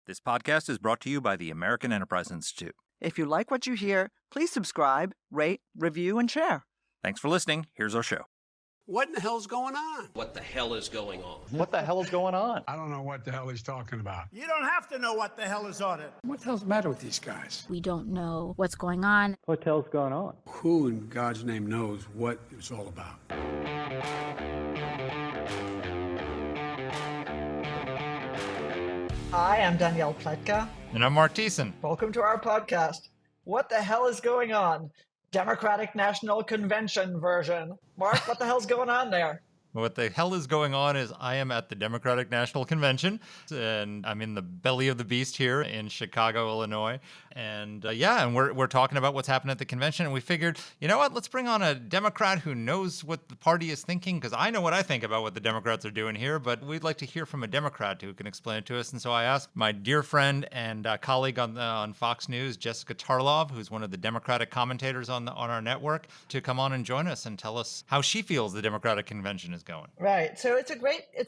This podcast is brought to you by the American Enterprise Institute. If you like what you hear, please subscribe, rate, review, and share. Thanks for listening. Here's our show. What in the hell's going on? What the hell is going on? What the hell is going on? I don't know what the hell he's talking about. You don't have to know what the hell is on it. What the hell's the matter with these guys? We don't know what's going on. What the hell's going on? Who in God's name knows what it's all about? Hi, I'm Danielle Pletka. And I'm Mark Thiessen. Welcome to our podcast. What the hell is going on? Democratic National Convention version. Mark, what the hell's going on there? What the hell is going on is I am at the Democratic National Convention, and I'm in the belly of the beast here in Chicago, Illinois. And and we're talking about what's happened at the convention, and we figured, you know what, let's bring on a Democrat who knows what the party is thinking, because I know what I think about what the Democrats are doing here, but we'd like to hear from a Democrat who can explain it to us. And so I asked my dear friend and colleague on Fox News, Jessica Tarlov, who's one of the Democratic commentators on our network, to come on and join us and tell us how she feels the Democratic convention is going. Right. So it's a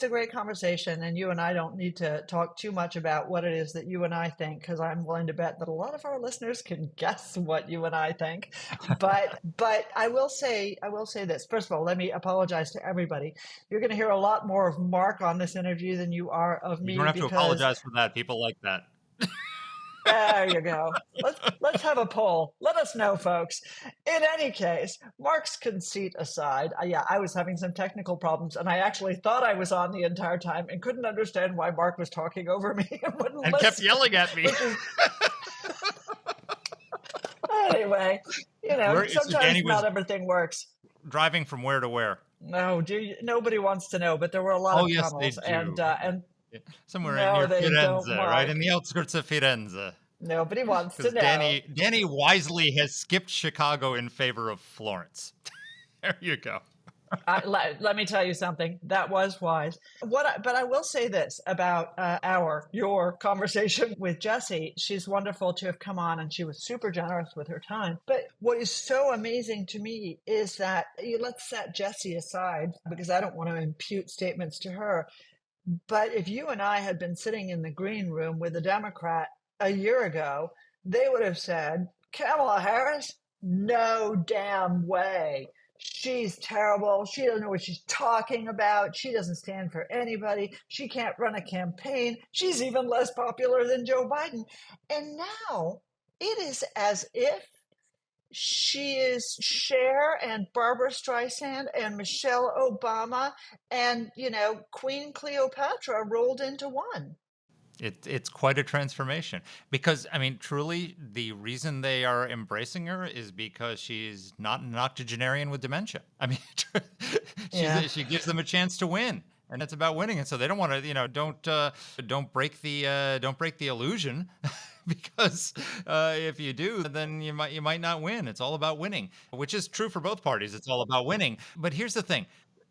great conversation, and you and I don't need to talk too much about what it is that you and I think, because I'm willing to bet that a lot of our listeners can guess what you and I think. But I will say this. First of all, let me apologize to everybody. You're going to hear a lot more of Mark on this interview than you are of me. You don't have to apologize for that. People like that. There you go. Let's have a poll. Let us know, folks. In any case, Mark's conceit aside, I was having some technical problems, and I actually thought I was on the entire time and couldn't understand why Mark was talking over me and kept yelling at me. Anyway, sometimes not everything works. Driving from where to where? No, nobody wants to know, but there were a lot of tunnels, and somewhere near Firenze, right in the outskirts of Firenze. Nobody wants to know. Danny wisely has skipped Chicago in favor of Florence. There you go. Let me tell you something. That was wise. But I will say this about your conversation with Jessie. She's wonderful to have come on, and she was super generous with her time. But what is so amazing to me is that let's set Jessie aside, because I don't want to impute statements to her. But if you and I had been sitting in the green room with a Democrat a year ago, they would have said, Kamala Harris? No damn way. She's terrible. She doesn't know what she's talking about. She doesn't stand for anybody. She can't run a campaign. She's even less popular than Joe Biden. And now it is as if she is Cher and Barbara Streisand and Michelle Obama and, Queen Cleopatra rolled into one. It's quite a transformation because, truly, the reason they are embracing her is because she's not an octogenarian with dementia. She gives them a chance to win. And it's about winning, and so they don't want to, don't break the illusion, because if you do, then you might not win. It's all about winning, which is true for both parties. It's all about winning. But here's the thing: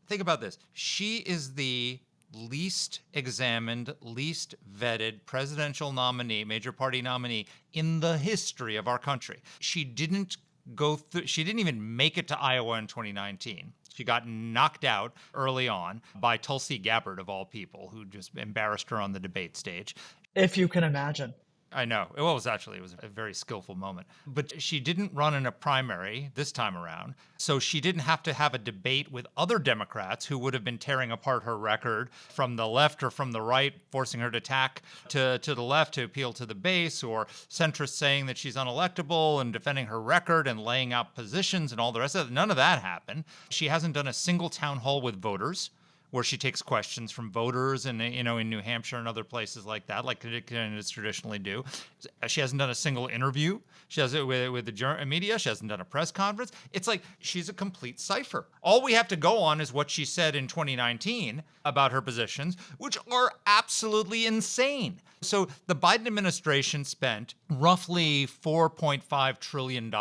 think about this. She is the least examined, least vetted presidential nominee, major party nominee in the history of our country. She didn't even make it to Iowa in 2019. She got knocked out early on by Tulsi Gabbard, of all people, who just embarrassed her on the debate stage. If you can imagine. I know. It was a very skillful moment. But she didn't run in a primary this time around, so she didn't have to have a debate with other Democrats who would have been tearing apart her record from the left or from the right, forcing her to tack to the left to appeal to the base, or centrists saying that she's unelectable and defending her record and laying out positions and all the rest of it. None of that happened. She hasn't done a single town hall with voters, where she takes questions from voters and, in New Hampshire and other places like that, like candidates traditionally do. She hasn't done a single interview. She has it with the media. She hasn't done a press conference. It's like she's a complete cipher. All we have to go on is what she said in 2019 about her positions, which are absolutely insane. So the Biden administration spent roughly $4.5 trillion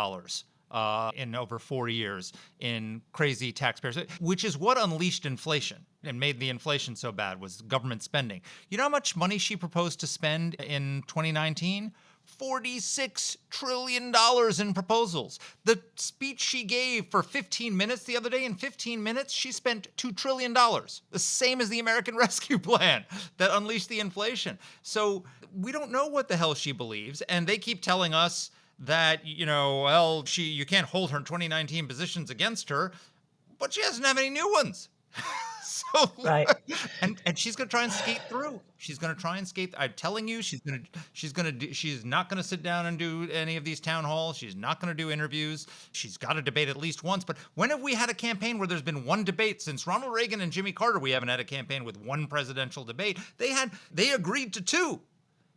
in over 4 years in crazy taxpayers, which is what unleashed inflation and made the inflation so bad, was government spending. You know how much money she proposed to spend in 2019? $46 trillion in proposals. The speech she gave for 15 minutes the other day, in 15 minutes, she spent $2 trillion, the same as the American Rescue Plan that unleashed the inflation. So we don't know what the hell she believes. And they keep telling us that, you can't hold her 2019 positions against her, but she doesn't have any new ones. So, Right. and she's going to try and skate through. She's going to try and skate. I'm telling you, she's not going to sit down and do any of these town halls. She's not going to do interviews. She's got to debate at least once. But when have we had a campaign where there's been one debate? Since Ronald Reagan and Jimmy Carter, we haven't had a campaign with one presidential debate. They agreed to two.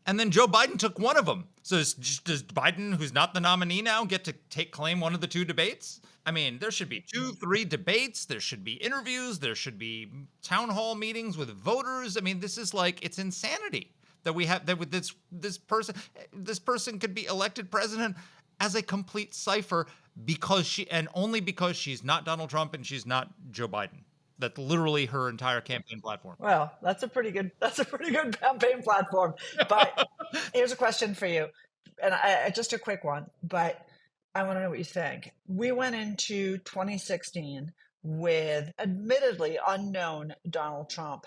And then Joe Biden took one of them. So does Biden, who's not the nominee now, get to claim one of the two debates? I mean, there should be 2-3 debates. There should be interviews. There should be town hall meetings with voters. I mean, this is it's insanity that we have that with this person could be elected president as a complete cipher only because she's not Donald Trump and she's not Joe Biden. That's literally her entire campaign platform. Well, that's a pretty good campaign platform. But here's a question for you, and just a quick one, but I want to know what you think. We went into 2016 with admittedly unknown Donald Trump.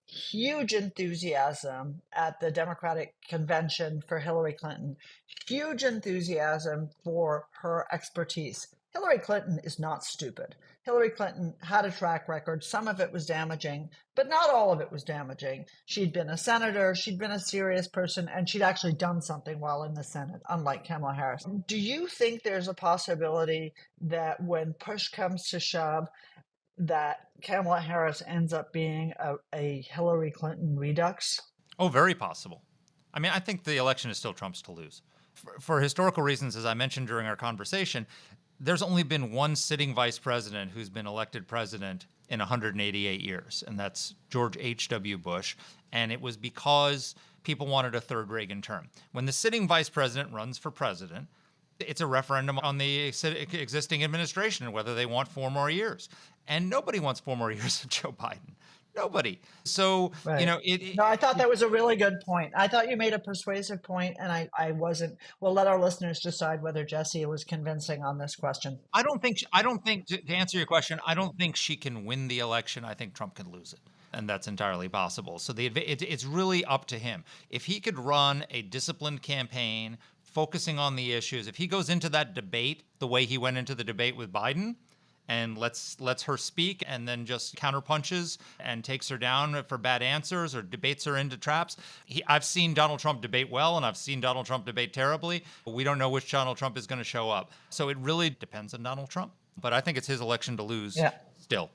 Huge enthusiasm at the Democratic convention for Hillary Clinton. Huge enthusiasm for her expertise. Hillary Clinton is not stupid. Hillary Clinton had a track record. Some of it was damaging, but not all of it was damaging. She'd been a senator, she'd been a serious person, and she'd actually done something while in the Senate, unlike Kamala Harris. Do you think there's a possibility that when push comes to shove, that Kamala Harris ends up being a Hillary Clinton redux? Oh, very possible. I mean, I think the election is still Trump's to lose. For historical reasons, as I mentioned during our conversation, there's only been one sitting vice president who's been elected president in 188 years, and that's George H.W. Bush. And it was because people wanted a third Reagan term. When the sitting vice president runs for president, it's a referendum on the existing administration and whether they want 4 more years. And nobody wants 4 more years of Joe Biden. Nobody. So, right. No, I thought that was a really good point. I thought you made a persuasive point, and I wasn't. We'll let our listeners decide whether Jesse was convincing on this question. I don't think to answer your question, I don't think she can win the election. I think Trump can lose it. And that's entirely possible. So it's really up to him. If he could run a disciplined campaign, focusing on the issues, if he goes into that debate the way he went into the debate with Biden, and lets her speak and then just counterpunches and takes her down for bad answers or debates her into traps. I've seen Donald Trump debate well, and I've seen Donald Trump debate terribly. But we don't know which Donald Trump is going to show up. So it really depends on Donald Trump. But I think it's his election to lose still.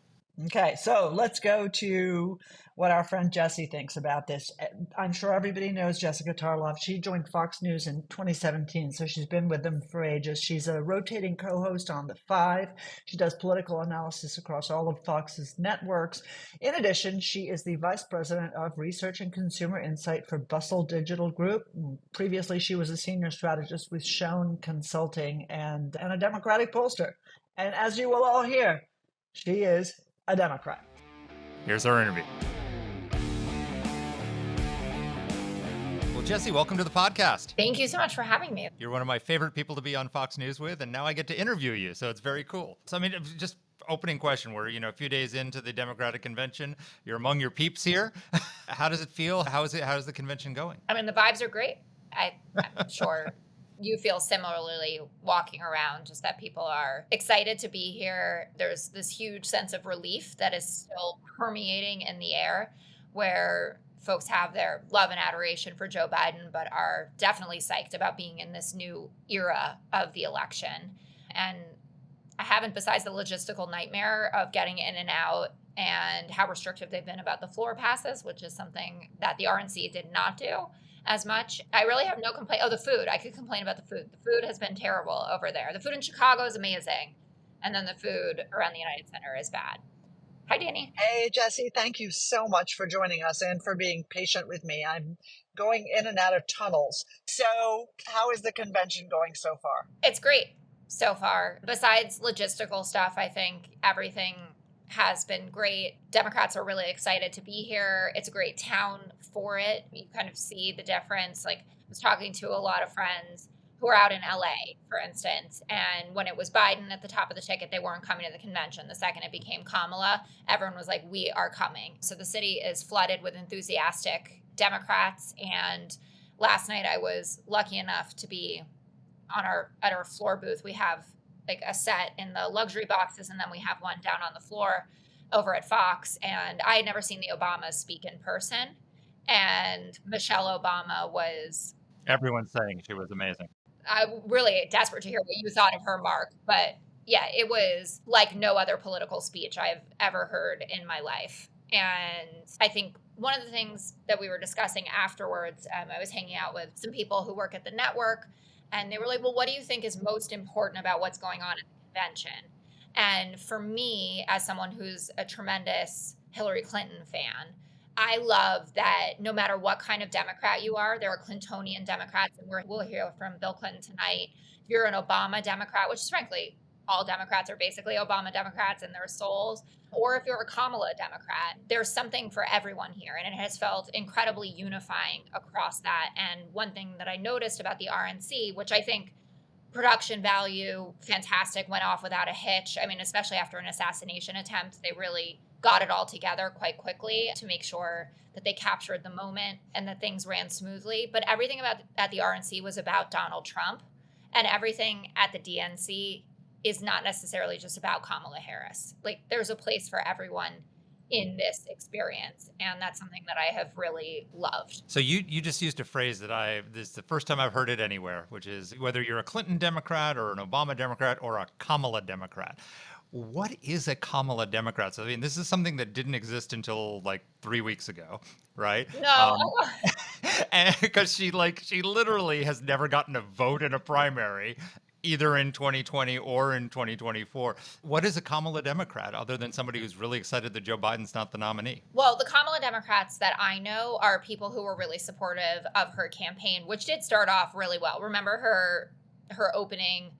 Okay, so let's go to what our friend Jesse thinks about this. I'm sure everybody knows Jessica Tarlov. She joined Fox News in 2017, so she's been with them for ages. She's a rotating co-host on The Five. She does political analysis across all of Fox's networks. In addition, she is the vice president of research and consumer insight for Bustle Digital Group. Previously, she was a senior strategist with Schoen Consulting and a Democratic pollster. And as you will all hear, she is a Democrat. Here's our interview. Well, Jesse, welcome to the podcast. Thank you so much for having me. You're one of my favorite people to be on Fox News with, and now I get to interview you, so it's very cool. So, I mean, just opening question. We're, a few days into the Democratic convention. You're among your peeps here. How does it feel? How's the convention going? I mean, the vibes are great. I'm sure you feel similarly walking around, just that people are excited to be here. There's this huge sense of relief that is still permeating in the air, where folks have their love and adoration for Joe Biden, but are definitely psyched about being in this new era of the election. And I haven't, besides the logistical nightmare of getting in and out and how restrictive they've been about the floor passes, which is something that the RNC did not do as much. I really have no complaint. Oh, the food. I could complain about the food. The food has been terrible over there. The food in Chicago is amazing. And then the food around the United Center is bad. Hi, Danny. Hey, Jesse. Thank you so much for joining us and for being patient with me. I'm going in and out of tunnels. So how is the convention going so far? It's great so far. Besides logistical stuff, I think everything has been great. Democrats are really excited to be here. It's a great town for it. You kind of see the difference. Like was talking to a lot of friends who were out in LA, for instance. And when it was Biden at the top of the ticket, they weren't coming to the convention. The second it became Kamala, everyone was like, we are coming. So the city is flooded with enthusiastic Democrats. And last night I was lucky enough to be at our floor booth. We have like a set in the luxury boxes, and then we have one down on the floor over at Fox. And I had never seen the Obamas speak in person. And Michelle Obama was... Everyone's saying she was amazing. I'm really desperate to hear what you thought of her, Mark. But yeah, it was like no other political speech I've ever heard in my life. And I think one of the things that we were discussing afterwards, I was hanging out with some people who work at the network, and they were like, well, what do you think is most important about what's going on at the convention? And for me, as someone who's a tremendous Hillary Clinton fan, I love that no matter what kind of Democrat you are, there are Clintonian Democrats, and we'll hear from Bill Clinton tonight. If you're an Obama Democrat, which is frankly, all Democrats are basically Obama Democrats in their souls, or if you're a Kamala Democrat, there's something for everyone here. And it has felt incredibly unifying across that. And one thing that I noticed about the RNC, which I think production value, fantastic, went off without a hitch. I mean, especially after an assassination attempt, they really got it all together quite quickly to make sure that they captured the moment and that things ran smoothly. But everything at the RNC was about Donald Trump, and everything at the DNC is not necessarily just about Kamala Harris. Like, there's a place for everyone in this experience, and that's something that I have really loved. So you just used a phrase that this is the first time I've heard it anywhere, which is whether you're a Clinton Democrat or an Obama Democrat or a Kamala Democrat. What is a Kamala Democrat? So, I mean, this is something that didn't exist until like 3 weeks ago, right? No. And because she literally has never gotten a vote in a primary, either in 2020 or in 2024. What is a Kamala Democrat other than somebody who's really excited that Joe Biden's not the nominee? Well, the Kamala Democrats that I know are people who were really supportive of her campaign, which did start off really well. Remember her opening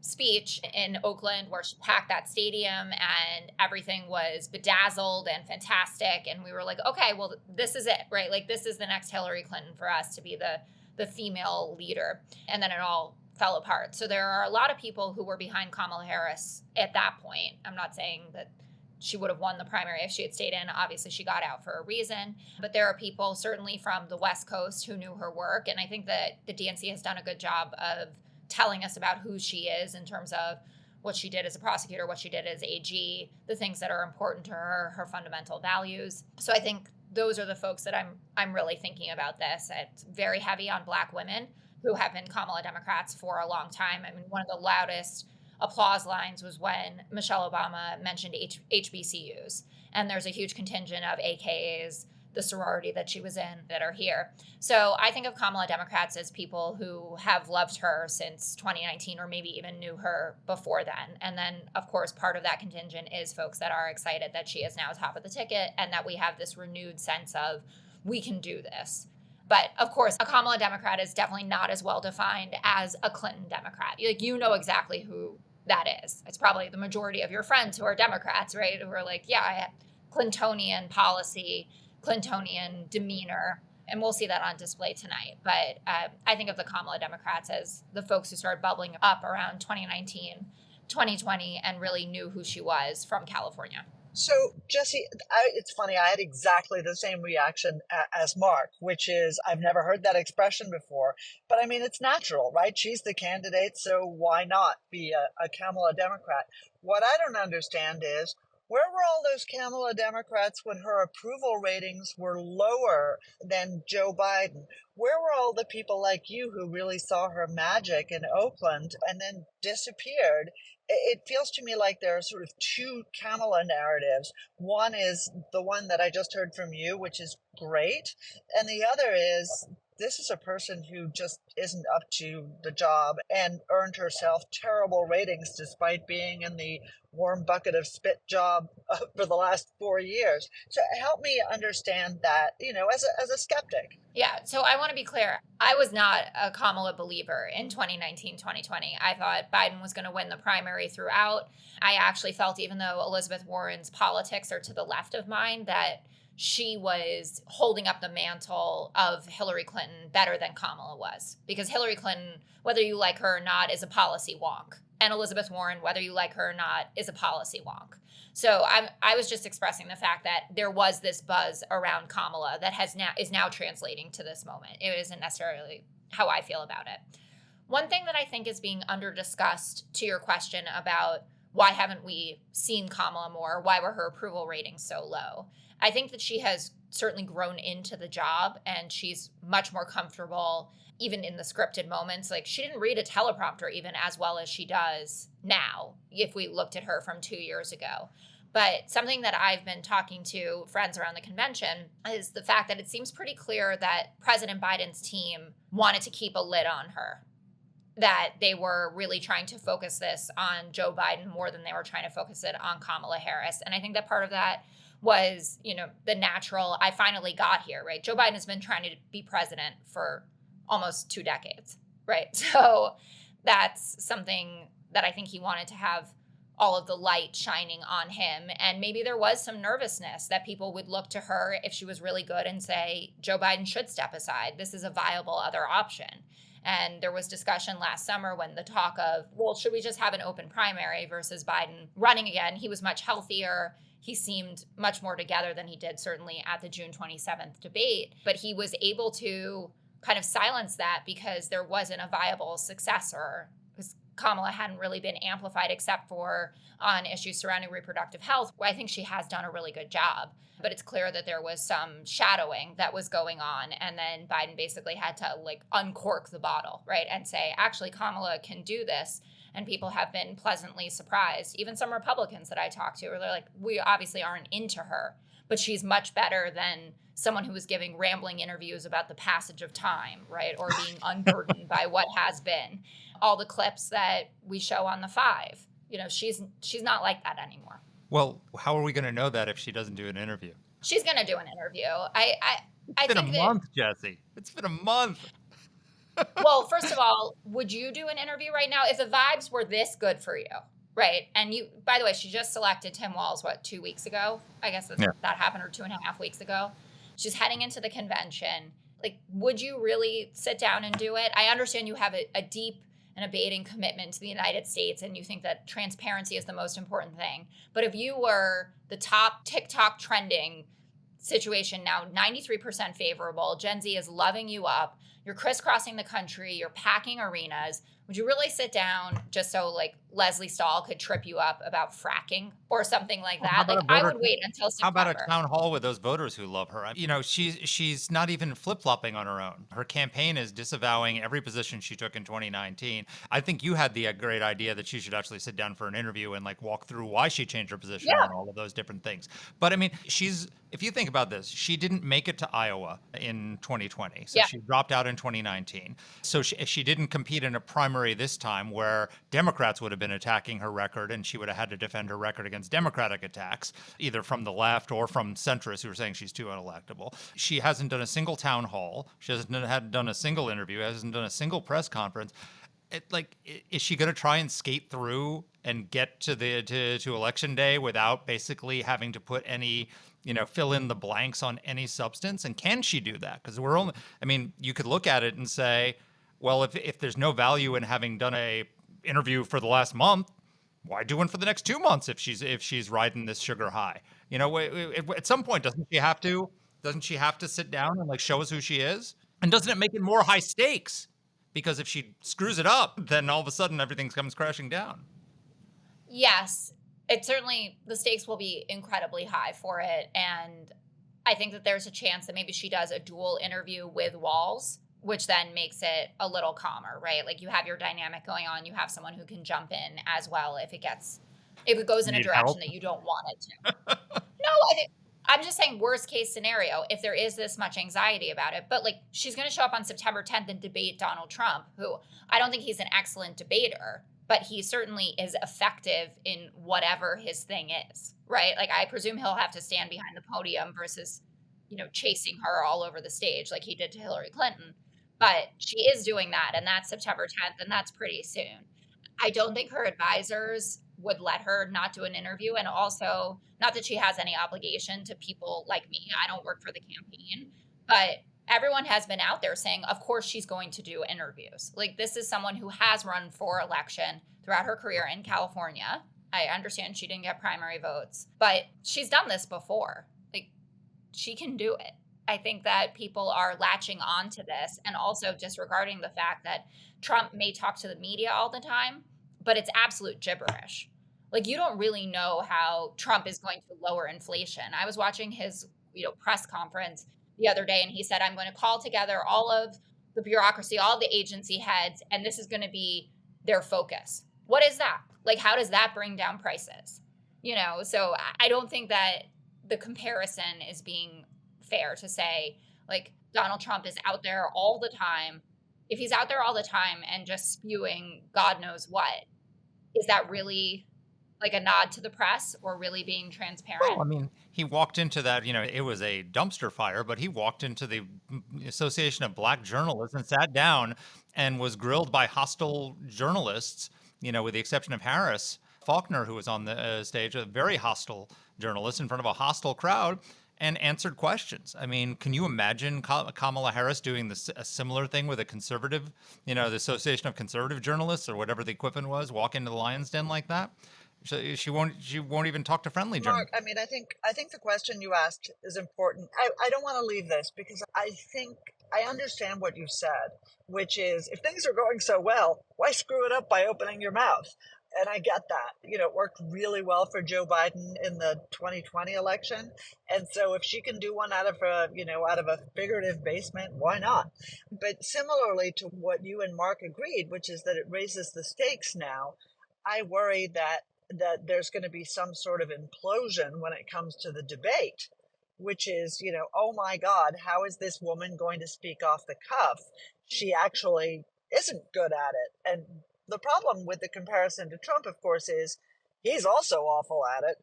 speech in Oakland, where she packed that stadium and everything was bedazzled and fantastic. And we were like, okay, well, this is it, right? Like, this is the next Hillary Clinton for us to be the female leader. And then it all fell apart. So there are a lot of people who were behind Kamala Harris at that point. I'm not saying that she would have won the primary if she had stayed in. Obviously, she got out for a reason. But there are people certainly from the West Coast who knew her work. And I think that the DNC has done a good job of telling us about who she is in terms of what she did as a prosecutor, what she did as AG, the things that are important to her, her fundamental values. So I think those are the folks that I'm really thinking about this. It's very heavy on Black women who have been Kamala Democrats for a long time. I mean, one of the loudest applause lines was when Michelle Obama mentioned HBCUs. And there's a huge contingent of AKAs, the sorority that she was in, that are here. So I think of Kamala Democrats as people who have loved her since 2019, or maybe even knew her before then. And then, of course, part of that contingent is folks that are excited that she is now top of the ticket and that we have this renewed sense of we can do this. But of course, a Kamala Democrat is definitely not as well defined as a Clinton Democrat. Like, you know exactly who that is. It's probably the majority of your friends who are Democrats, right? Who are like, yeah, I have Clintonian policy, Clintonian demeanor, and we'll see that on display tonight. But I think of the Kamala Democrats as the folks who started bubbling up around 2019, 2020, and really knew who she was from California. So, Jesse, it's funny, I had exactly the same reaction as Mark, which is I've never heard that expression before. But I mean, it's natural, right? She's the candidate, so why not be a Kamala Democrat? What I don't understand is, where were all those Kamala Democrats when her approval ratings were lower than Joe Biden? Where were all the people like you who really saw her magic in Oakland and then disappeared? It feels to me like there are sort of two Kamala narratives. One is the one that I just heard from you, which is great. And the other is, this is a person who just isn't up to the job and earned herself terrible ratings despite being in the warm bucket of spit job for the last 4 years. So help me understand that, as a skeptic. Yeah, so I want to be clear. I was not a Kamala believer in 2019, 2020. I thought Biden was going to win the primary throughout. I actually felt, even though Elizabeth Warren's politics are to the left of mine, that she was holding up the mantle of Hillary Clinton better than Kamala was. Because Hillary Clinton, whether you like her or not, is a policy wonk. And Elizabeth Warren, whether you like her or not, is a policy wonk. So I was just expressing the fact that there was this buzz around Kamala that is now translating to this moment. It isn't necessarily how I feel about it. One thing that I think is being under-discussed to your question about why haven't we seen Kamala more, why were her approval ratings so low? I think that she has certainly grown into the job and she's much more comfortable even in the scripted moments. Like, she didn't read a teleprompter even as well as she does now, if we looked at her from 2 years ago. But something that I've been talking to friends around the convention is the fact that it seems pretty clear that President Biden's team wanted to keep a lid on her, that they were really trying to focus this on Joe Biden more than they were trying to focus it on Kamala Harris. And I think that part of that was, the natural, I finally got here, right? Joe Biden has been trying to be president for almost 2 decades, right? So that's something that I think he wanted to have all of the light shining on him. And maybe there was some nervousness that people would look to her if she was really good and say, Joe Biden should step aside. This is a viable other option. And there was discussion last summer when the talk of, well, should we just have an open primary versus Biden running again? He was much healthier. He seemed much more together than he did certainly at the June 27th debate. But he was able to kind of silence that because there wasn't a viable successor, because Kamala hadn't really been amplified except for on issues surrounding reproductive health, where I think she has done a really good job. But it's clear that there was some shadowing that was going on. And then Biden basically had to uncork the bottle, right? And say, actually, Kamala can do this. And people have been pleasantly surprised. Even some Republicans that I talked to are like, we obviously aren't into her, but she's much better than someone who was giving rambling interviews about the passage of time, right? Or being unburdened by what has been. All the clips that we show on the 5, she's not like that anymore. Well, how are we going to know that if she doesn't do an interview? She's going to do an interview. It's been a month, Jesse. It's been a month. Well, first of all, would you do an interview right now if the vibes were this good for you, right? And you, by the way, she just selected Tim Walz, 2 weeks ago? I guess that happened, or 2.5 weeks ago. She's heading into the convention. Would you really sit down and do it? I understand you have a deep and abating commitment to the United States, and you think that transparency is the most important thing. But if you were the top TikTok trending situation now, 93% favorable, Gen Z is loving you up, you're crisscrossing the country, you're packing arenas, would you really sit down just so Leslie Stahl could trip you up about fracking or something like that? I would wait until September. How about a town hall with those voters who love her? She's not even flip-flopping on her own. Her campaign is disavowing every position she took in 2019. I think you had the great idea that she should actually sit down for an interview and walk through why she changed her position on all of those different things. But I mean, if you think about this, she didn't make it to Iowa in 2020. So she dropped out in 2019. So she didn't compete in a primary this time where Democrats would have been attacking her record, and she would have had to defend her record against Democratic attacks, either from the left or from centrists who are saying she's too unelectable. She hasn't done a single town hall. She hasn't done a single interview, hasn't done a single press conference. Is she going to try and skate through and get to election day without basically having to put any, fill in the blanks on any substance? And can she do that? Because you could look at it and say, well, if there's no value in having done a interview for the last month, why do one for the next 2 months if she's riding this sugar high? At some point, doesn't she have to sit down and show us who she is? And doesn't it make it more high stakes? Because if she screws it up, then all of a sudden everything comes crashing down. Yes, it certainly, the stakes will be incredibly high for it. And I think that there's a chance that maybe she does a dual interview with Walz, which then makes it a little calmer, right? You have your dynamic going on. You have someone who can jump in as well if it goes in a direction that you don't want it to. No, I'm just saying worst case scenario, if there is this much anxiety about it. But she's going to show up on September 10th and debate Donald Trump, who I don't think he's an excellent debater, but he certainly is effective in whatever his thing is, right? I presume he'll have to stand behind the podium versus, chasing her all over the stage like he did to Hillary Clinton. But she is doing that, and that's September 10th, and that's pretty soon. I don't think her advisors would let her not do an interview. And also, not that she has any obligation to people like me. I don't work for the campaign, but everyone has been out there saying, of course, she's going to do interviews. Like, this is someone who has run for election throughout her career in California. I understand she didn't get primary votes, but she's done this before. Like, she can do it. I think that people are latching on to this and also disregarding the fact that Trump may talk to the media all the time, but it's absolute gibberish. Like, you don't really know how Trump is going to lower inflation. I was watching his, press conference the other day, and he said, I'm going to call together all of the bureaucracy, all the agency heads, and this is going to be their focus. What is that? Like, how does that bring down prices? So I don't think that the comparison is being fair to say, like, Donald Trump is out there all the time. If he's out there all the time and just spewing God knows what, is that really like a nod to the press or really being transparent? Well, I mean, he walked into that, it was a dumpster fire, but he walked into the Association of Black Journalists and sat down and was grilled by hostile journalists, with the exception of Harris Faulkner, who was on the stage, a very hostile journalist in front of a hostile crowd, and answered questions. I mean, can you imagine Kamala Harris doing a similar thing with a conservative, the Association of Conservative Journalists or whatever the equivalent was, walk into the lion's den like that? She won't even talk to friendly journalists. Mark, I mean, I think the question you asked is important. I don't want to leave this because I think I understand what you've said, which is if things are going so well, why screw it up by opening your mouth? And I get that. It worked really well for Joe Biden in the 2020 election. And so if she can do one out of a figurative basement, why not? But similarly to what you and Mark agreed, which is that it raises the stakes now, I worry that there's going to be some sort of implosion when it comes to the debate, which is, oh my God, how is this woman going to speak off the cuff? She actually isn't good at it. And the problem with the comparison to Trump, of course, is he's also awful at it,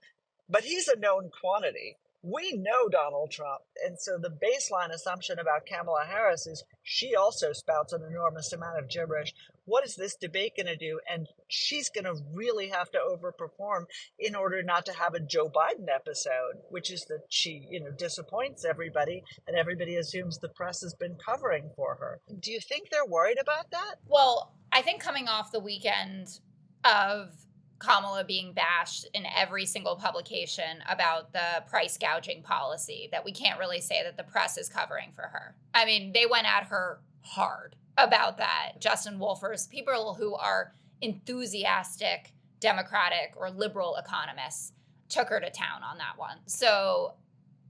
but he's a known quantity. We know Donald Trump. And so the baseline assumption about Kamala Harris is she also spouts an enormous amount of gibberish. What is this debate going to do? And she's going to really have to overperform in order not to have a Joe Biden episode, which is that she, disappoints everybody and everybody assumes the press has been covering for her. Do you think they're worried about that? Well, I think coming off the weekend of Kamala being bashed in every single publication about the price gouging policy, that we can't really say that the press is covering for her. I mean, they went at her hard about that. Justin Wolfers, people who are enthusiastic Democratic or liberal economists, took her to town on that one. So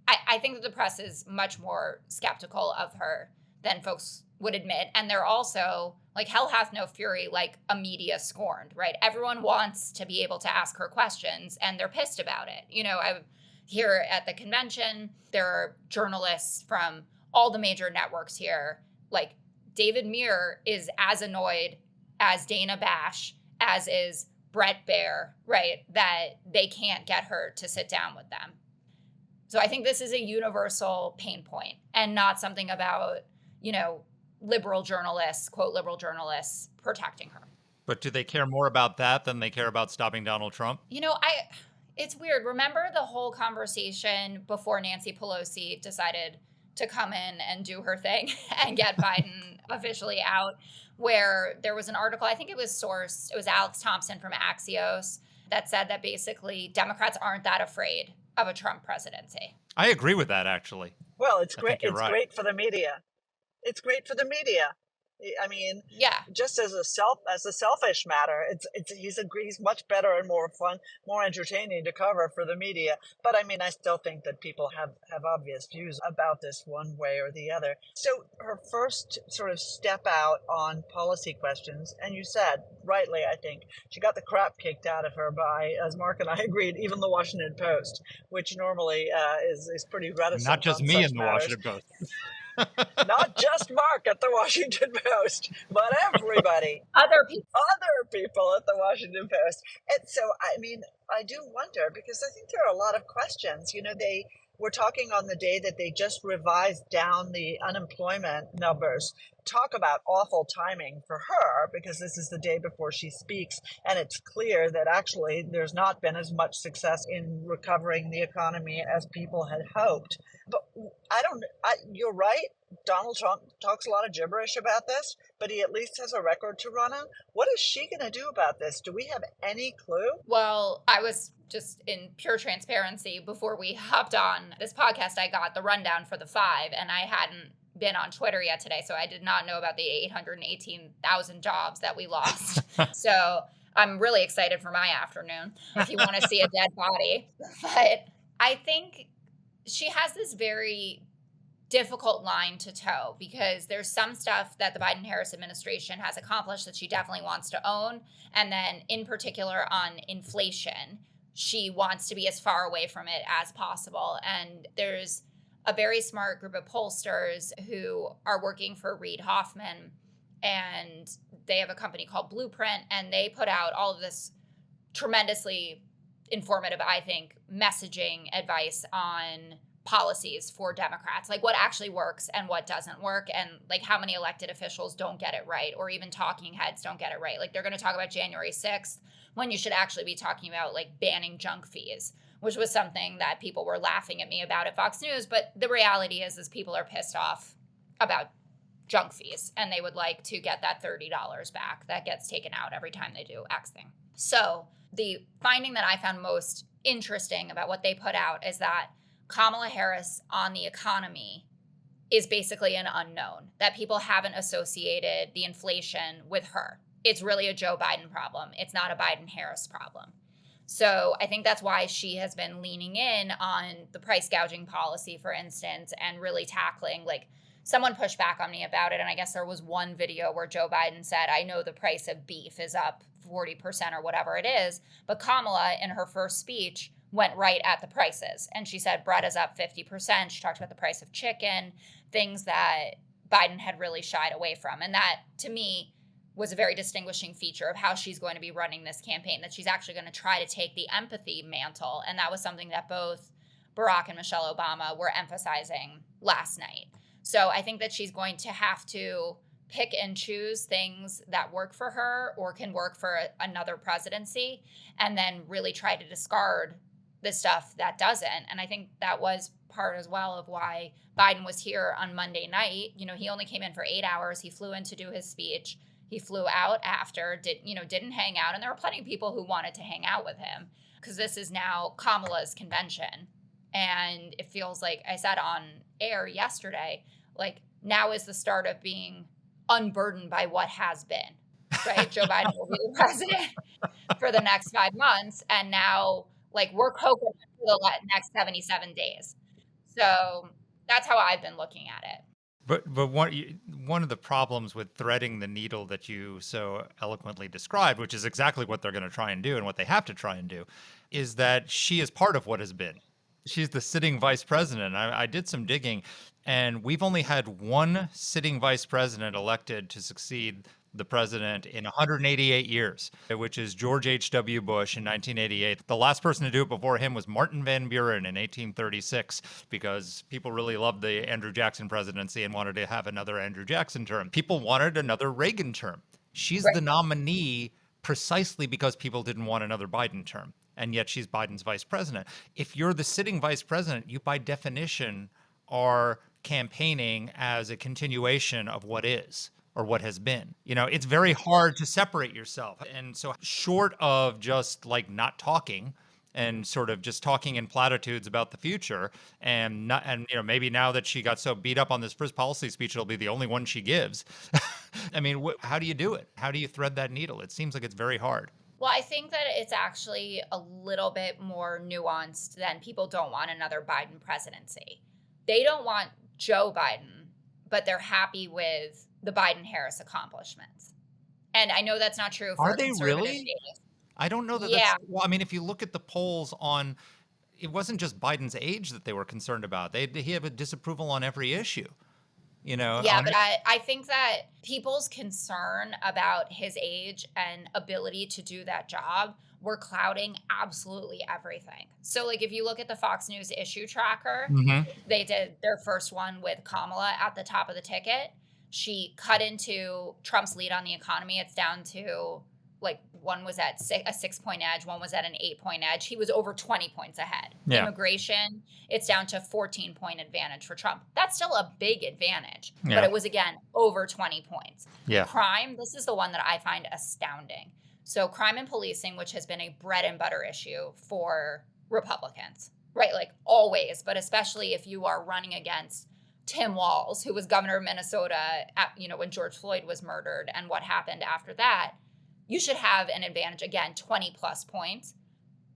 I think that the press is much more skeptical of her than folks would admit. And they're also like, hell hath no fury, like a media scorned, right? Everyone wants to be able to ask her questions and they're pissed about it. I'm here at the convention, there are journalists from all the major networks here. Like David Muir is as annoyed as Dana Bash, as is Brett Baer, right? That they can't get her to sit down with them. So I think this is a universal pain point and not something about, liberal journalists, quote, liberal journalists protecting her. But do they care more about that than they care about stopping Donald Trump? It's weird. Remember the whole conversation before Nancy Pelosi decided to come in and do her thing and get Biden officially out, where there was an article, I think it was sourced, it was Alex Thompson from Axios, that said that basically Democrats aren't that afraid of a Trump presidency. I agree with that, actually. Well, it's great. It's right. Great for the media. It's great for the media. I mean, yeah. Just as a selfish matter, he's much better and more fun, more entertaining to cover for the media. But I mean, I still think that people have obvious views about this one way or the other. So her first sort of step out on policy questions, and you said rightly, I think she got the crap kicked out of her by, as Mark and I agreed, even the Washington Post, which normally is pretty reticent. Not just me in the matters. Washington Post. Not just Mark at the Washington Post, but everybody. Other people at the Washington Post. And so, I mean, I do wonder, because I think there are a lot of questions. We're talking on the day that they just revised down the unemployment numbers. Talk about awful timing for her, because this is the day before she speaks, and it's clear that actually there's not been as much success in recovering the economy as people had hoped. But you're right. Donald Trump talks a lot of gibberish about this, but he at least has a record to run on. What is she going to do about this? Do we have any clue? Well, I was just in pure transparency before we hopped on this podcast. I got the rundown for the 5, and I hadn't been on Twitter yet today, so I did not know about the 818,000 jobs that we lost. So I'm really excited for my afternoon if you want to see a dead body. But I think she has this very difficult line to toe, because there's some stuff that the Biden-Harris administration has accomplished that she definitely wants to own. And then in particular on inflation, she wants to be as far away from it as possible. And there's a very smart group of pollsters who are working for Reid Hoffman, and they have a company called Blueprint, and they put out all of this tremendously informative, I think, messaging advice on policies for Democrats, like what actually works and what doesn't work, and like how many elected officials don't get it right, or even talking heads don't get it right. Like they're going to talk about January 6th when you should actually be talking about like banning junk fees, which was something that people were laughing at me about at Fox News. But the reality is people are pissed off about junk fees, and they would like to get that $30 back that gets taken out every time they do X thing. So the finding that I found most interesting about what they put out is that Kamala Harris on the economy is basically an unknown, that people haven't associated the inflation with her. It's really a Joe Biden problem. It's not a Biden-Harris problem. So I think that's why she has been leaning in on the price gouging policy, for instance, and really tackling, like, someone pushed back on me about it. And I guess there was one video where Joe Biden said, I know the price of beef is up 40% or whatever it is. But Kamala, in her first speech, went right at the prices. And she said bread is up 50%. She talked about the price of chicken, things that Biden had really shied away from. And that, to me, was a very distinguishing feature of how she's going to be running this campaign, that she's actually going to try to take the empathy mantle. And that was something that both Barack and Michelle Obama were emphasizing last night. So I think that she's going to have to pick and choose things that work for her or can work for another presidency, and then really try to discard the stuff that doesn't. And I think that was part as well of why Biden was here on Monday night. You know, he only came in for 8 hours. He flew in to do his speech. He flew out after, didn't hang out. And there were plenty of people who wanted to hang out with him, because this is now Kamala's convention. And it feels like, I said on air yesterday, like now is the start of being unburdened by what has been, right? Joe Biden will be the president for the next 5 months. And now, like, we're cocoa for the next 77 days. So that's how I've been looking at it. But one of the problems with threading the needle that you so eloquently described, which is exactly what they're going to try and do and what they have to try and do, is that she is part of what has been. She's the sitting vice president. I did some digging, and we've only had one sitting vice president elected to succeed the president in 188 years, which is George H.W. Bush in 1988. The last person to do it before him was Martin Van Buren in 1836, because people really loved the Andrew Jackson presidency and wanted to have another Andrew Jackson term. People wanted another Reagan term. She's the nominee precisely because people didn't want another Biden term. And yet she's Biden's vice president. If you're the sitting vice president, you by definition are campaigning as a continuation of what is, or what has been. You know, it's very hard to separate yourself. And so short of just like not talking and sort of just talking in platitudes about the future, and maybe now that she got so beat up on this first policy speech, it'll be the only one she gives. I mean, how do you do it? How do you thread that needle? It seems like it's very hard. Well, I think that it's actually a little bit more nuanced than people don't want another Biden presidency. They don't want Joe Biden, but they're happy with the Biden-Harris accomplishments. And I know that's not true for Are they conservative really? data. I don't know that Yeah. that's, well, I mean, if you look at the polls on, it wasn't just Biden's age that they were concerned about. He had a disapproval on every issue, you know? Yeah, but I think that people's concern about his age and ability to do that job were clouding absolutely everything. So like if you look at the Fox News issue tracker, they did their first one with Kamala at the top of the ticket. She cut into Trump's lead on the economy. It's down to like one was at a 6-point edge, one was at an 8-point edge. He was over 20 points ahead. Yeah. Immigration, it's down to 14-point advantage for Trump. That's still a big advantage, Yeah. but it was, again, over 20 points. Yeah. Crime, this is the one that I find astounding. So crime and policing, which has been a bread and butter issue for Republicans, right? Like always, but especially if you are running against Tim Walz, who was governor of Minnesota when George Floyd was murdered and what happened after that, you should have an advantage, again, 20 plus points.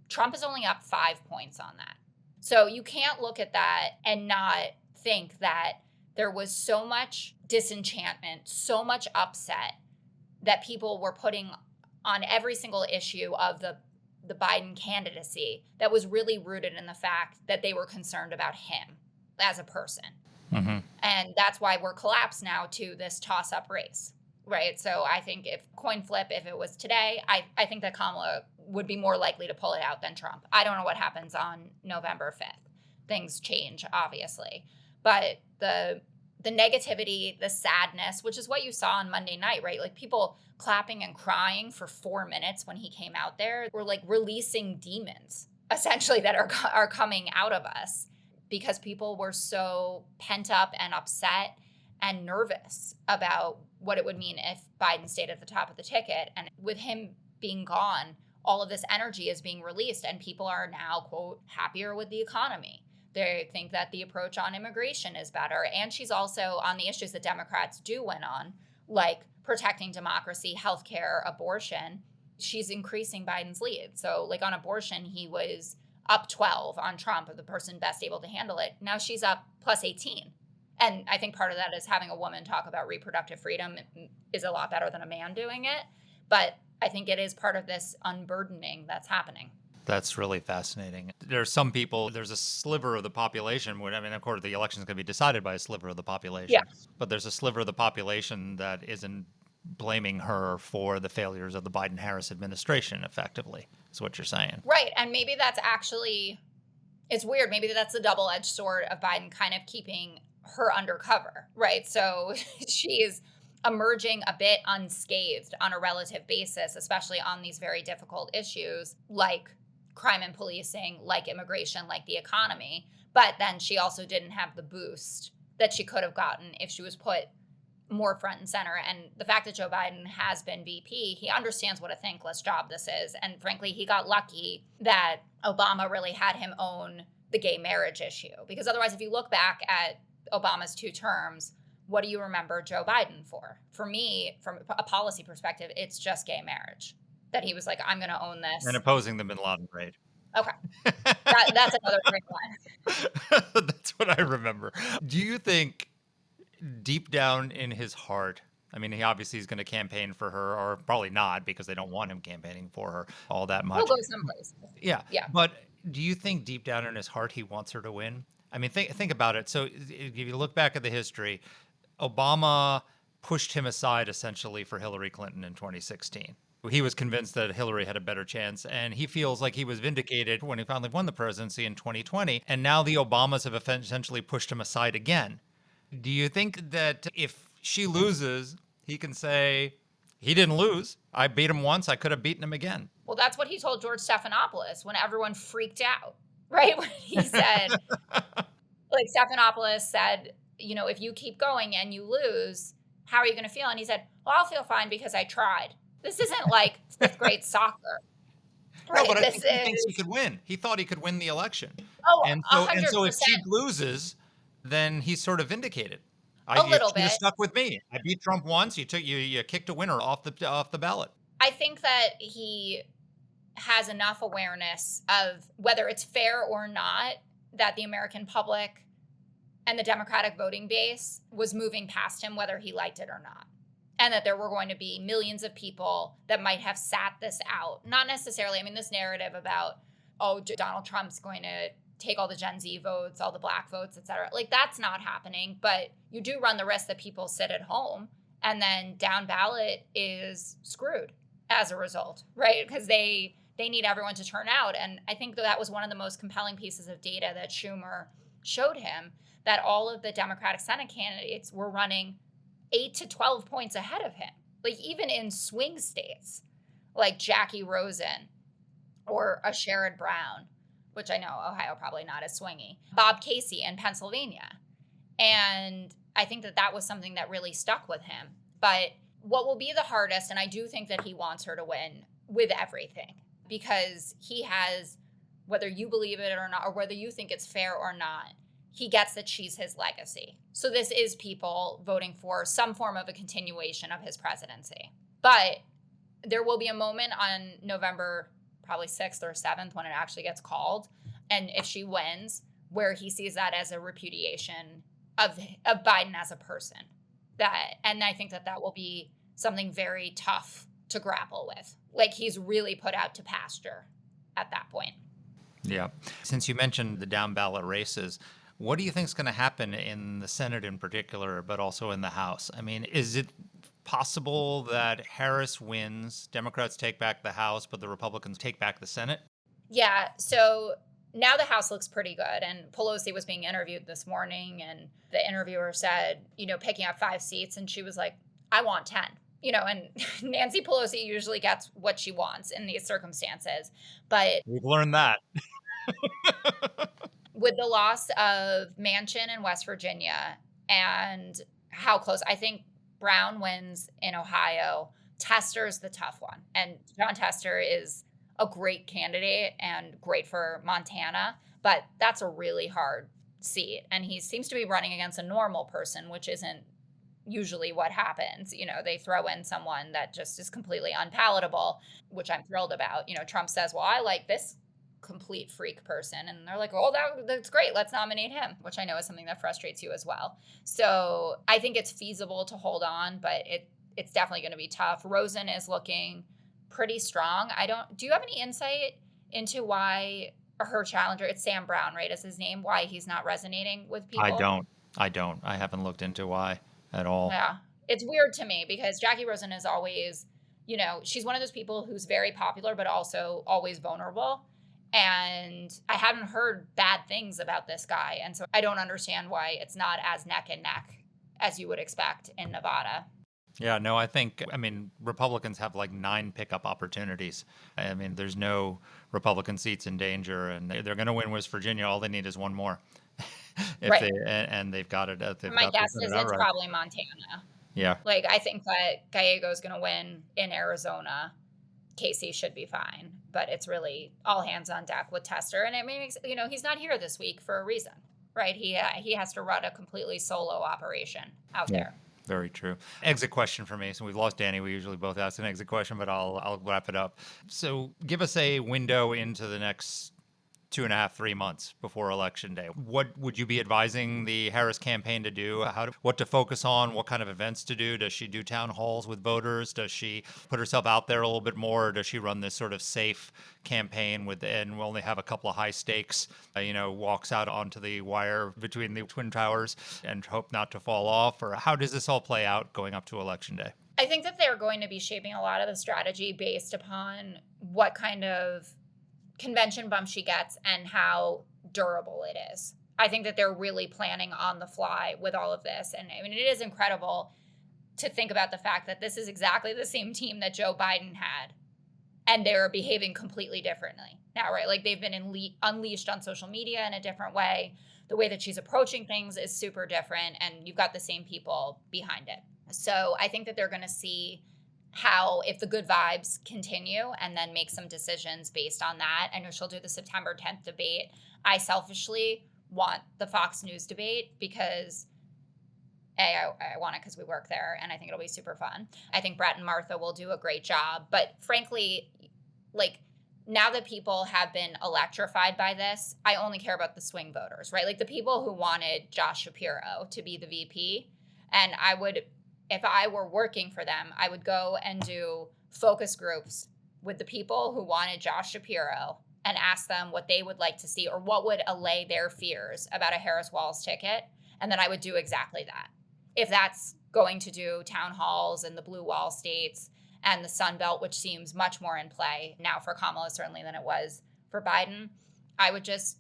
Trump is only up 5 points on that. So you can't look at that and not think that there was so much disenchantment, so much upset that people were putting on every single issue of the Biden candidacy that was really rooted in the fact that they were concerned about him as a person. And that's why we're collapsed now to this toss-up race, right? So I think if coin flip, if it was today, I think that Kamala would be more likely to pull it out than Trump. I don't know what happens on November 5th. Things change, obviously. But the negativity, the sadness, which is what you saw on Monday night, right? Like people clapping and crying for 4 minutes when he came out there were like releasing demons, essentially, that are coming out of us, because people were so pent up and upset and nervous about what it would mean if Biden stayed at the top of the ticket. And with him being gone, all of this energy is being released, and people are now, quote, happier with the economy. They think that the approach on immigration is better. And she's also on the issues that Democrats do win on, like protecting democracy, healthcare, abortion. She's increasing Biden's lead. So like on abortion, he was up 12 on Trump, of the person best able to handle it. Now she's up plus 18. And I think part of that is having a woman talk about reproductive freedom is a lot better than a man doing it. But I think it is part of this unburdening that's happening. That's really fascinating. There are some people, there's a sliver of the population, of course, the election is going to be decided by a sliver of the population. Yeah. But there's a sliver of the population that isn't blaming her for the failures of the Biden-Harris administration, effectively, is what you're saying. Right. And maybe that's actually, it's weird. Maybe that's the double-edged sword of Biden kind of keeping her undercover, right? So she's emerging a bit unscathed on a relative basis, especially on these very difficult issues like crime and policing, like immigration, like the economy. But then she also didn't have the boost that she could have gotten if she was put more front and center. And the fact that Joe Biden has been VP, he understands what a thankless job this is. And frankly, he got lucky that Obama really had him own the gay marriage issue. Because otherwise, if you look back at Obama's 2 terms, what do you remember Joe Biden for? For me, from a policy perspective, it's just gay marriage. That he was like, I'm going to own this. And opposing the bin Laden raid. Okay. That's another great line. That's what I remember. Do you think deep down in his heart, he obviously is going to campaign for her, or probably not, because they don't want him campaigning for her all that much. We'll go someplace. Yeah. Yeah. But do you think deep down in his heart he wants her to win? Think about it. So if you look back at the history, Obama pushed him aside essentially for Hillary Clinton in 2016. He was convinced that Hillary had a better chance, and he feels like he was vindicated when he finally won the presidency in 2020. And now the Obamas have essentially pushed him aside again. Do you think that if she loses, he can say, he didn't lose. I beat him once. I could have beaten him again. Well, that's what he told George Stephanopoulos when everyone freaked out, right? When he said, like Stephanopoulos said, if you keep going and you lose, how are you going to feel? And he said, well, I'll feel fine because I tried. This isn't like 5th grade soccer. Right? No, but I think he thinks he could win. He thought he could win the election. Oh, and 100%. So if she loses, then he's sort of vindicated. A little you bit. Stuck with me. I beat Trump once. You kicked a winner off the ballot. I think that he has enough awareness of whether it's fair or not that the American public and the Democratic voting base was moving past him, whether he liked it or not. And that there were going to be millions of people that might have sat this out. Not necessarily, this narrative about, Donald Trump's going to take all the Gen Z votes, all the Black votes, et cetera. Like, that's not happening. But you do run the risk that people sit at home and then down ballot is screwed as a result, right? Because they they need everyone to turn out. And I think that was one of the most compelling pieces of data that Schumer showed him, that all of the Democratic Senate candidates were running 8 to 12 points ahead of him. Like even in swing states, like Jackie Rosen or a Sherrod Brown, which I know Ohio probably not as swingy, Bob Casey in Pennsylvania. And I think that was something that really stuck with him. But what will be the hardest, and I do think that he wants her to win with everything, because he has, whether you believe it or not, or whether you think it's fair or not, he gets that she's his legacy. So this is people voting for some form of a continuation of his presidency. But there will be a moment on November probably 6th or 7th when it actually gets called, and if she wins, where he sees that as a repudiation of Biden as a person. And I think that will be something very tough to grapple with. Like he's really put out to pasture at that point. Yeah. Since you mentioned the down ballot races, what do you think is going to happen in the Senate in particular, but also in the House? I mean, is it possible that Harris wins, Democrats take back the House, but the Republicans take back the Senate? Yeah. So now the House looks pretty good. And Pelosi was being interviewed this morning, and the interviewer said, picking up 5 seats. And she was like, I want 10. And Nancy Pelosi usually gets what she wants in these circumstances. But we've learned that. With the loss of Manchin in West Virginia and how close, I think Brown wins in Ohio. Tester's the tough one. And John Tester is a great candidate and great for Montana, but that's a really hard seat. And he seems to be running against a normal person, which isn't usually what happens. They throw in someone that just is completely unpalatable, which I'm thrilled about. Trump says, well, I like this complete freak person. And they're like, oh, that's great. Let's nominate him, which I know is something that frustrates you as well. So I think it's feasible to hold on, but it's definitely going to be tough. Rosen is looking pretty strong. Do you have any insight into why her challenger, it's Sam Brown, right, is his name, why he's not resonating with people? I don't. I haven't looked into why at all. Yeah. It's weird to me because Jackie Rosen is always, she's one of those people who's very popular, but also always vulnerable. And I haven't heard bad things about this guy. And so I don't understand why it's not as neck and neck as you would expect in Nevada. Yeah, no, I mean, Republicans have like 9 pickup opportunities. I mean, there's no Republican seats in danger, and they're going to win West Virginia. All they need is one more. Right. And they've got it. My guess is it's probably Montana. Yeah. Like, I think that Gallego's going to win in Arizona. Casey should be fine, but it's really all hands on deck with Tester. And it makes, he's not here this week for a reason, right? He has to run a completely solo operation out there. Very true. Exit question for me. So we've lost Danny. We usually both ask an exit question, but I'll wrap it up. So give us a window into the next 2.5, 3 months before Election Day. What would you be advising the Harris campaign to do? What to focus on? What kind of events to do? Does she do town halls with voters? Does she put herself out there a little bit more? Or does she run this sort of safe campaign and we'll only have a couple of high stakes, walks out onto the wire between the Twin Towers and hope not to fall off? Or how does this all play out going up to Election Day? I think that they're going to be shaping a lot of the strategy based upon what kind of convention bump she gets and how durable it is. I think that they're really planning on the fly with all of this. And I mean, it is incredible to think about the fact that this is exactly the same team that Joe Biden had, and they're behaving completely differently now, right? Like they've been unleashed on social media in a different way. The way that she's approaching things is super different, and you've got the same people behind it. So I think that they're going to see how, if the good vibes continue, and then make some decisions based on that. I know she'll do the September 10th debate. I selfishly want the Fox News debate because I want it because we work there, and I think it'll be super fun. I think Brett and Martha will do a great job. But frankly, like, now that people have been electrified by this, I only care about the swing voters, right? Like the people who wanted Josh Shapiro to be the VP. And if I were working for them, I would go and do focus groups with the people who wanted Josh Shapiro and ask them what they would like to see or what would allay their fears about a Harris Walz ticket. And then I would do exactly that. If that's going to do town halls in the blue wall states and the Sun Belt, which seems much more in play now for Kamala, certainly, than it was for Biden. I would just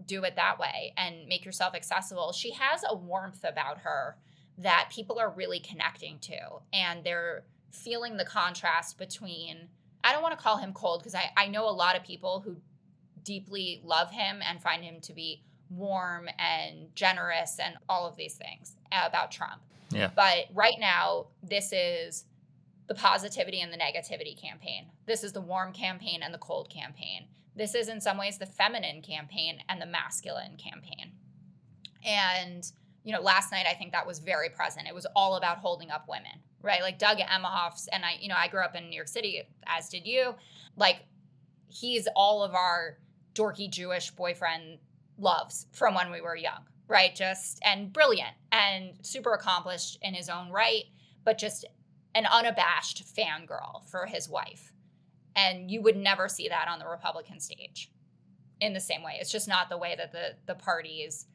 do it that way and make yourself accessible. She has a warmth about her that people are really connecting to, and they're feeling the contrast between, I don't want to call him cold, because I know a lot of people who deeply love him and find him to be warm and generous and all of these things about Trump. Yeah. But right now, this is the positivity and the negativity campaign. This is the warm campaign and the cold campaign. This is in some ways the feminine campaign and the masculine campaign. And, last night, I think that was very present. It was all about holding up women, right? Like Doug Emhoff's, and I grew up in New York City, as did you. Like, he's all of our dorky Jewish boyfriend loves from when we were young, right? And brilliant and super accomplished in his own right, but just an unabashed fangirl for his wife. And you would never see that on the Republican stage in the same way. It's just not the way that the parties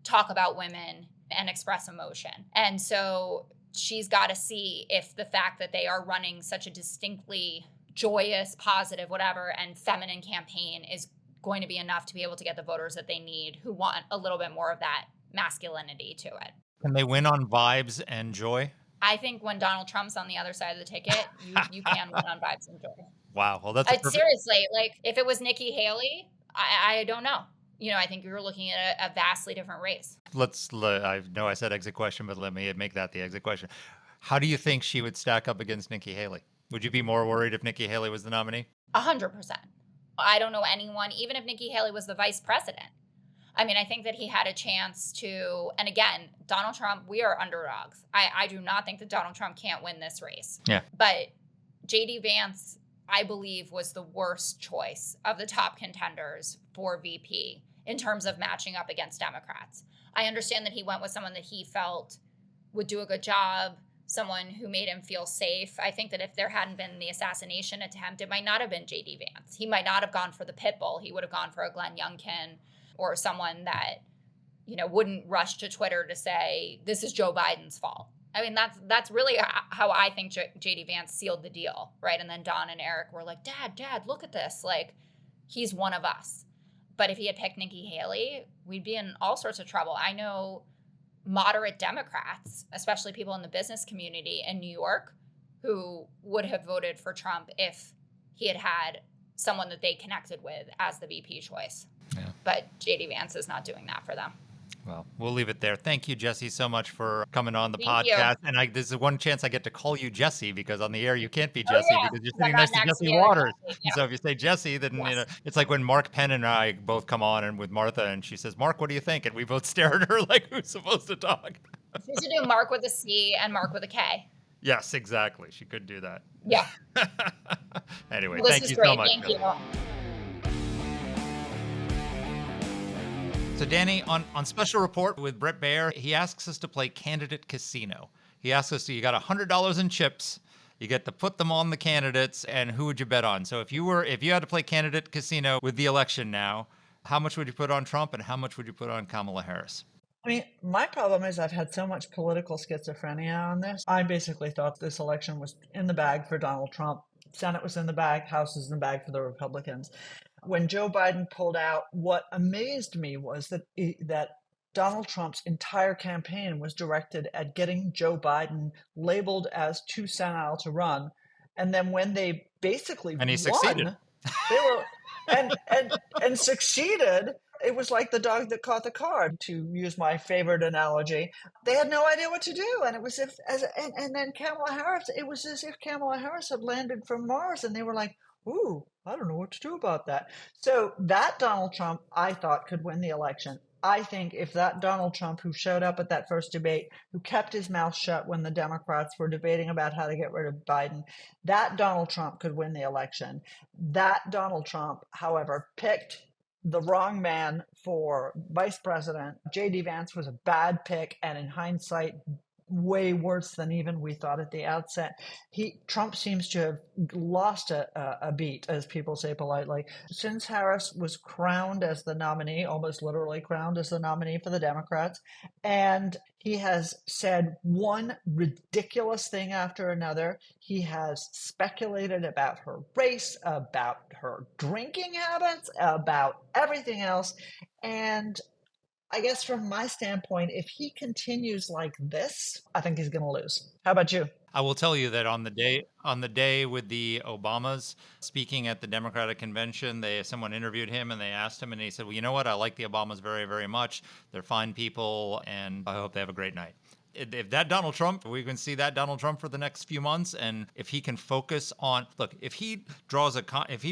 talk about women and express emotion. And so she's got to see if the fact that they are running such a distinctly joyous, positive, whatever, and feminine campaign is going to be enough to be able to get the voters that they need who want a little bit more of that masculinity to it. Can they win on vibes and joy? I think when Donald Trump's on the other side of the ticket, you can win on vibes and joy. Wow. Well, that's seriously, like, if it was Nikki Haley, I don't know. I think you're looking at a vastly different race. I know I said exit question, but let me make that the exit question. How do you think she would stack up against Nikki Haley? Would you be more worried if Nikki Haley was the nominee? 100%. I don't know anyone, even if Nikki Haley was the vice president. I mean, I think that he had a chance to, and again, Donald Trump, we are underdogs. I do not think that Donald Trump can't win this race. Yeah. But J.D. Vance, I believe, was the worst choice of the top contenders for VP in terms of matching up against Democrats. I understand that he went with someone that he felt would do a good job, someone who made him feel safe. I think that if there hadn't been the assassination attempt, it might not have been J.D. Vance. He might not have gone for the pit bull. He would have gone for a Glenn Youngkin or someone that, wouldn't rush to Twitter to say, this is Joe Biden's fault. I mean, that's really how I think J.D. Vance sealed the deal, right? And then Don and Eric were like, Dad, look at this. Like, he's one of us. But if he had picked Nikki Haley, we'd be in all sorts of trouble. I know moderate Democrats, especially people in the business community in New York, who would have voted for Trump if he had had someone that they connected with as the VP choice. Yeah. But J.D. Vance is not doing that for them. Well, we'll leave it there. Thank you, Jesse, so much for coming on the Thank you. podcast. And this is one chance I get to call you Jesse, because on the air you can't be Jesse because you're sitting I'm next to not Jesse next to you, Waters. exactly. And so if you say Jesse, then Yes. it's like when Mark Penn and I both come on and with Martha, and she says, "Mark, what do you think?" And we both stare at her like, who's supposed to talk? She should do Mark with a C and Mark with a K. Yes, exactly. She could do that. Yeah. Anyway, Well, this thank is you great. so much. Thank you. So Danny, on Special Report with Brett Baer, he asks us to play Candidate Casino. He asks us, you got $100 in chips, you get to put them on the candidates, and who would you bet on? So if you had to play Candidate Casino with the election now, how much would you put on Trump and how much would you put on Kamala Harris? I mean, my problem is I've had so much political schizophrenia on this. I basically thought this election was in the bag for Donald Trump. Senate was in the bag, House was in the bag for the Republicans. When Joe Biden pulled out, what amazed me was that Donald Trump's entire campaign was directed at getting Joe Biden labeled as too senile to run. And then when they basically And he won, succeeded. They were and succeeded. It was like the dog that caught the card, to use my favorite analogy. They had no idea what to do, and it was and then Kamala Harris. It was as if Kamala Harris had landed from Mars, and they were like, "Ooh, I don't know what to do about that." So that Donald Trump, I thought, could win the election. I think if that Donald Trump, who showed up at that first debate, who kept his mouth shut when the Democrats were debating about how to get rid of Biden, that Donald Trump could win the election. That Donald Trump, however, picked the wrong man for vice president. J.D. Vance was a bad pick, and in hindsight, way worse than even we thought at the outset. Trump seems to have lost a beat, as people say politely. Since Harris was crowned as the nominee, almost literally crowned as the nominee for the Democrats, and He has said one ridiculous thing after another. He has speculated about her race, about her drinking habits, about everything else. And I guess from my standpoint, if he continues like this, I think he's going to lose. How about you? I will tell you that on the day with the Obamas speaking at the Democratic convention, someone interviewed him and they asked him, and he said, "Well, you know what? I like the Obamas very, very much. They're fine people, and I hope they have a great night." If that Donald Trump, we can see that Donald Trump for the next few months, and if he can focus on, look, if he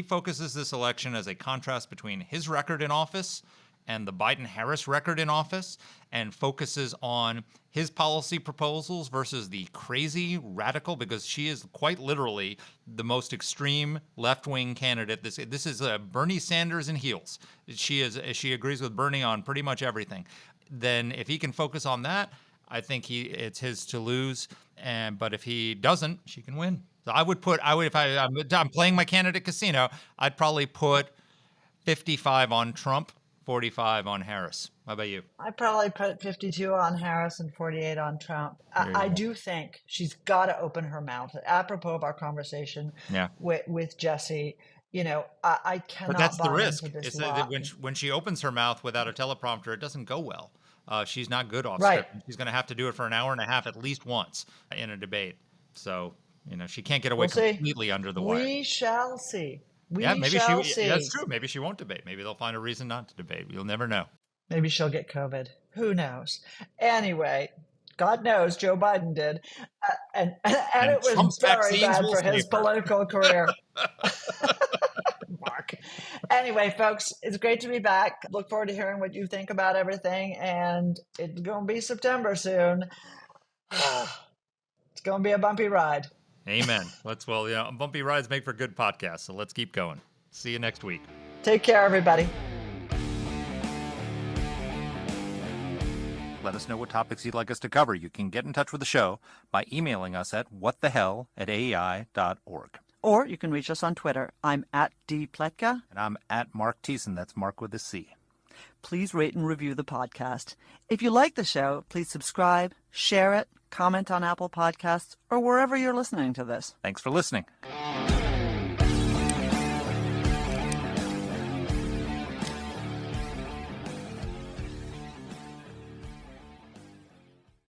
focuses this election as a contrast between his record in office and the Biden-Harris record in office, and focuses on his policy proposals versus the crazy radical, because she is quite literally the most extreme left-wing candidate. This is Bernie Sanders in heels. She agrees with Bernie on pretty much everything. Then if he can focus on that, I think it's his to lose. But if he doesn't, she can win. So I'm playing my candidate casino, I'd probably put 55 on Trump, 45 on Harris. How about you? I probably put 52 on Harris and 48 on Trump. I do think she's got to open her mouth. Apropos of our conversation with Jesse, I cannot. But that's the buy risk. into this It's lie. when she opens her mouth without a teleprompter, it doesn't go well. She's not good off Right. script. She's going to have to do it for an hour and a half at least once in a debate. So, she can't get away completely under the wire. We shall see. Maybe see. That's true. Maybe she won't debate. Maybe they'll find a reason not to debate. You'll never know. Maybe she'll get COVID. Who knows? Anyway, God knows Joe Biden did. And it was Trump's very vaccines bad will for his save her. political career. Mark. Anyway, folks, it's great to be back. Look forward to hearing what you think about everything. And it's going to be September soon. It's going to be a bumpy ride. Amen. Bumpy rides make for good podcasts. So let's keep going. See you next week. Take care, everybody. Let us know what topics you'd like us to cover. You can get in touch with the show by emailing us at whatthehell@aei.org. Or you can reach us on Twitter. I'm at @dpletka. And I'm at Mark Thiessen. That's Mark with a C. Please rate and review the podcast. If you like the show, please subscribe, share it, comment on Apple Podcasts, or wherever you're listening to this. Thanks for listening.